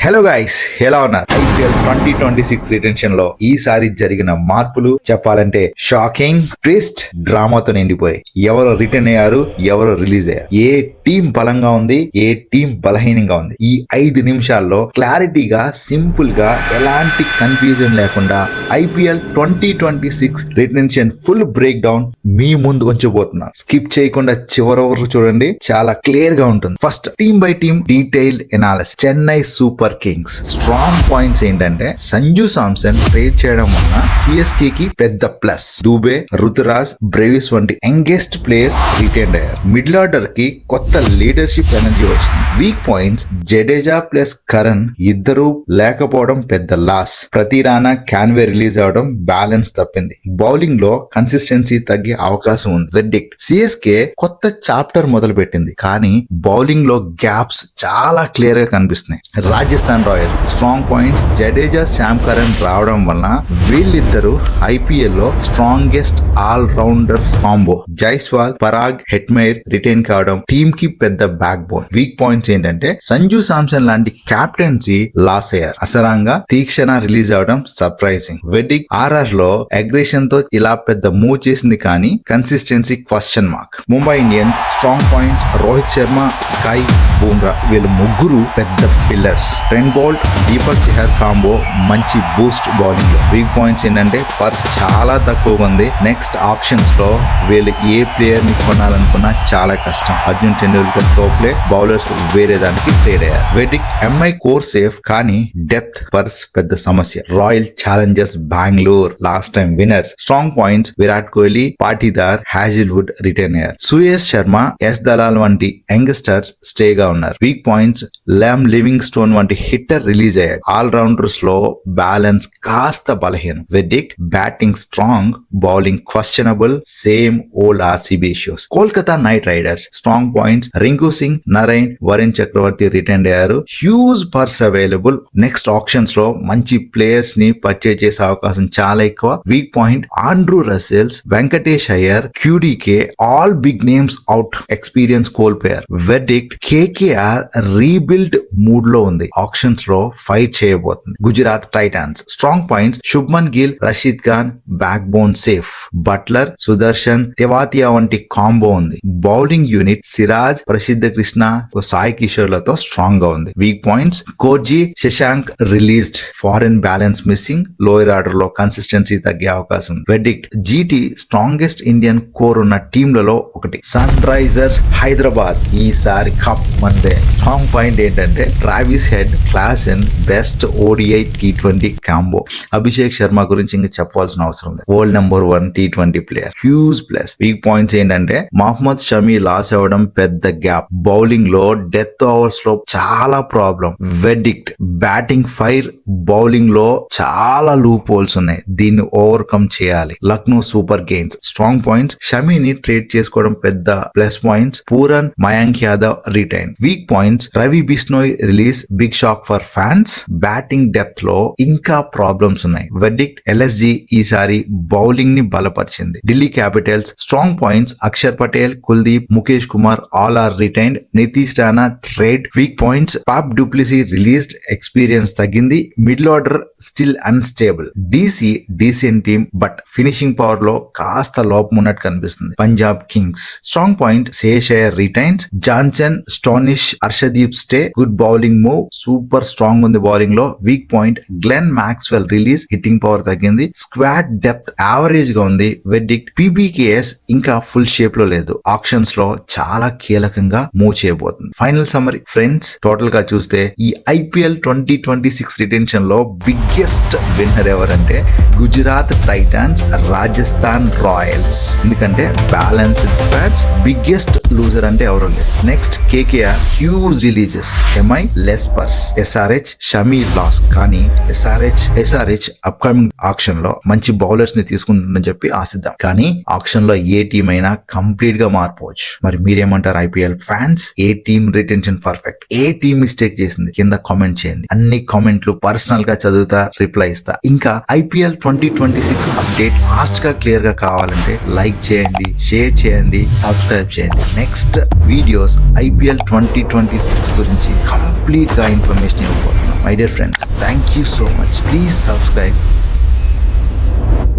Hello guys, ఎలా ఉన్నారు? IPL 2026 retention లో ఈసారి జరిగిన మార్పులు చెప్పాలంటే షాకింగ్, ట్విస్ట్, డ్రామాతో నిండిపోయాయి. ఎవరు రిటర్న్ అయ్యారు, ఎవరు రిలీజ్ అయ్యారు, ఏ టీం బలంగా ఉంది, ఏ టీం బలహీనంగా ఉంది, ఈ 5 నిమిషాల్లో క్లారిటీగా, సింపుల్ గా, ఎలాంటి కన్ఫ్యూజన్ లేకుండా IPL 2026 retention full breakdown మీ ముందు ఉంచబోతున్నా. స్కిప్ చేయకుండా చివరి వరకు చూడండి, చాలా క్లియర్ గా ఉంటుంది. First team by team detail analysis. Chennai Super Kings strong points ఏంటంటే సంజు సామ్సన్ ట్రేడ్ చేయడం వల్ల సిఎస్కే కి పెద్ద ప్లస్. దూబే, రుతురాజ్, బ్రేవిస్ వంటి యంగెస్ట్ ప్లేయర్స్ రిటైన్ అయ్యారు. మిడిల్ ఆర్డర్ కి కొత్త లీడర్షిప్ ఎనర్జీ వచ్చింది. Weak points Jadeja plus Curran ఇద్దరు లేకపోవడం పెద్ద లాస్. ప్రతి రానా, క్యాన్వే రిలీజ్ అవడం బ్యాలెన్స్ తప్పింది. బౌలింగ్ లో కన్సిస్టెన్సీ తగ్గే అవకాశం ఉంది. వెర్డిక్ట్ సిఎస్కే కొత్త చాప్టర్ మొదలు పెట్టింది, కానీ బౌలింగ్ లో గ్యాప్స్ చాలా క్లియర్ గా కనిపిస్తున్నాయి. Rajasthan Royals strong points Jadeja, Sam Curran రావడం వల్ల వీళ్ళిద్దరు ఐపీఎల్ లో strongest all rounder combo. Jaiswal, Parag, Hetmyer retain కావడం టీమ్ కి పెద్ద బ్యాక్ బోన్. వీక్ పాయింట్స్ ఏంటంటే సంజు సామ్సన్ లాంటి క్యాప్టెన్సీ లాస్ అయ్యారు. అసరాంగా, తీక్షణ రిలీజ్ అవడం సర్ప్రైజింగ్. వెడ్డిక్ ఆర్ఆర్ లో అగ్రెషన్ తో ఇలా పెద్ద మూవ్ చేసింది, కానీ consistency question mark. Mumbai Indians strong points Rohit Sharma, SKY, Bumrah వీళ్ళు ముగ్గురు పెద్ద pillars. Trent Boult, Deepak Chahar combo మంచి బూస్ట్ బౌలింగ్ లో. వీక్ పాయింట్స్ ఏంటంటే పర్స్ చాలా తక్కువగా ఉంది. నెక్స్ట్ ఆప్షన్స్ లో వీళ్ళు ఏ ప్లేయర్ ని కొనాలనుకున్నా చాలా కష్టం. అర్జున్ టెండూల్కర్ తో ప్లే, బౌలర్స్ వేరే దానికి ట్రేడ్ అయ్యారు. వెడ్డిక్ ఎంఐ కోర్ సేఫ్, కానీ డెప్త్ పర్స్ పెద్ద సమస్య. Royal Challengers Bengaluru last time winners. Strong points Virat Kohli, Patidar, Hazlewood retain అయ్యారు. సుయేష్ శర్మ, ఎస్ దలాల్ వంటి యంగ్స్టర్స్ స్టే గా ఉన్నారు. Weak points Liam Livingstone వంటి హిట్టర్ రిలీజ్ అయ్యాడు. ఆల్ రౌండర్స్ లో బ్యాలెన్స్ కాస్త బలహీనం. Verdict batting strong, bowling questionable, same old RCB issues. Kolkata Knight Riders strong points Rinku Singh, Narine, Varun Chakravarthy retain అయ్యారు. Huge purse available. Next options లో మంచి ప్లేయర్స్ ని purchase చేసే అవకాశం చాలా ఎక్కువ. Weak point Andrew Russells, Venkatesh Iyer, QDK all big names out, experience కోల్పోయారు. Verdict KKR rebuild mood లో ఉంది. ఆప్షన్స్ లో ఫైట్ చేయబోతుంది. Gujarat Titans strong points Shubman Gill, Rashid Khan backbone safe. Buttler, Sudharsan, Tewatia వంటి కాంబో ఉంది. బౌలింగ్ యూనిట్ సిరాజ్, ప్రసిద్ధ కృష్ణ, సాయి కిషోర్ లతో స్ట్రాంగ్ గా ఉంది. Weak points Coetzee, Shashank released, foreign balance missing, lower order లో కన్సిస్టెన్సీ తగ్గే అవకాశం ఉంది. Verdict GT strongest Indian core ఉన్న టీంలలో ఒకటి. సన్ రైజర్స్ హైదరాబాద్ ఈసారి కప్ మందే. స్ట్రాంగ్ పాయింట్ ఏంటంటే Travis Head, Klaasen best ODI T20 combo. Abhishek Sharma గురించి ఇంకా చెప్పాల్సిన అవసరం లేదు. World number 1 T20 player, huge plus. Weak points ఏంటంటే మహమ్మద్ షమీ లాస్ అవ్వడం పెద్ద గ్యాప్. బౌలింగ్ లో డెత్ ఓవర్స్ లో చాలా problem. Verdict batting fire, bowling లో చాలా లూప్ హోల్స్ ఉన్నాయి. దీన్ని ఓవర్కమ్ చేయాలి. Lucknow Super Kings strong points షమీని ట్రేడ్ చేసుకోవడం పెద్ద plus points. Pooran, Mayank Yadav retain. Weak points Ravi Bishnoi release, big shock for fans. Batting depth లో ఇంకా ప్రాబ్లమ్స్ ఉన్నాయి. వెడ్డిక్ట్ ఎల్ఎస్జీ ఈసారి బౌలింగ్ ని బలపరిచింది. Delhi Capitals strong points Axar Patel, Kuldeep, Mukesh Kumar all are retained. Nitish Rana trade. Weak points Faf du Plessis released, experience తగ్గింది. Middle order still unstable. DC decent team, but finishing power లో కాస్త లోపం ఉన్నట్టు కనిపిస్తుంది. Punjab Kings strong point Shreyas Iyer retains. Jansen, Stoinis, Arshdeep stay, good bowling move, super strong ఉంది bowling లో. Weak point Glenn Maxwell release, hitting power తగ్గింది. Squad depth average గా ఉంది. వెడ్డిక్ట్ పీబీకేఎస్ ఇంకా ఫుల్ షేప్ లో లేదు. ఆప్షన్స్ లో చాలా కీలకంగా మూవ్ చేయబోతుంది. ఫైనల్ సమ్మరీ ఫ్రెండ్స్, టోటల్ గా చూస్తే ఈ ఐపీఎల్ 2026 రిటెన్షన్ లో బిగ్గెస్ట్ విన్నర్ ఎవరంటే గుజరాత్ టైటాన్స్, రాజస్థాన్ రాయల్స్. ఎందుకంటే బ్యాలెన్స్డ్ స్క్వాడ్స్. బిగ్గెస్ట్ లూజర్ అంటే ఎవరు లేదు. Next KKR huge releases, MI less purse. SRH Shami loss, కానీ ఎస్ఆర్హెచ్ అప్కమింగ్ ఆక్షన్ లో మంచి బౌలర్స్ ని తీసుకుంటుందని చెప్పి ఆశిద్దాం. కానీ ఆక్షన్ లో ఏ టీం అయినా కంప్లీట్ గా మారిపోవచ్చు. మరి మీరేమంటారు ఐపీఎల్ ఫ్యాన్స్? ఏ టీం రిటెన్షన్ పర్ఫెక్ట్, ఏ టీం మిస్టేక్ చేసింది కింద కామెంట్ చేయండి. అన్ని కామెంట్లు పర్సనల్ గా చదువుతా, రిప్లై ఇస్తా. ఇంకా ఐపీఎల్ 2026 అప్డేట్ ఫాస్ట్ గా క్లియర్ గా కావాలంటే లైక్ చేయండి, షేర్ చేయండి, సబ్స్క్రైబ్ చేయండి. నెక్స్ట్ వీడియోస్ ఐపీఎల్ 2026 గురించి కంప్లీట్ గా ఇన్ఫర్మేషన్ ఇవ్వబోతున్నాం. My dear friends, thank you so much. Please subscribe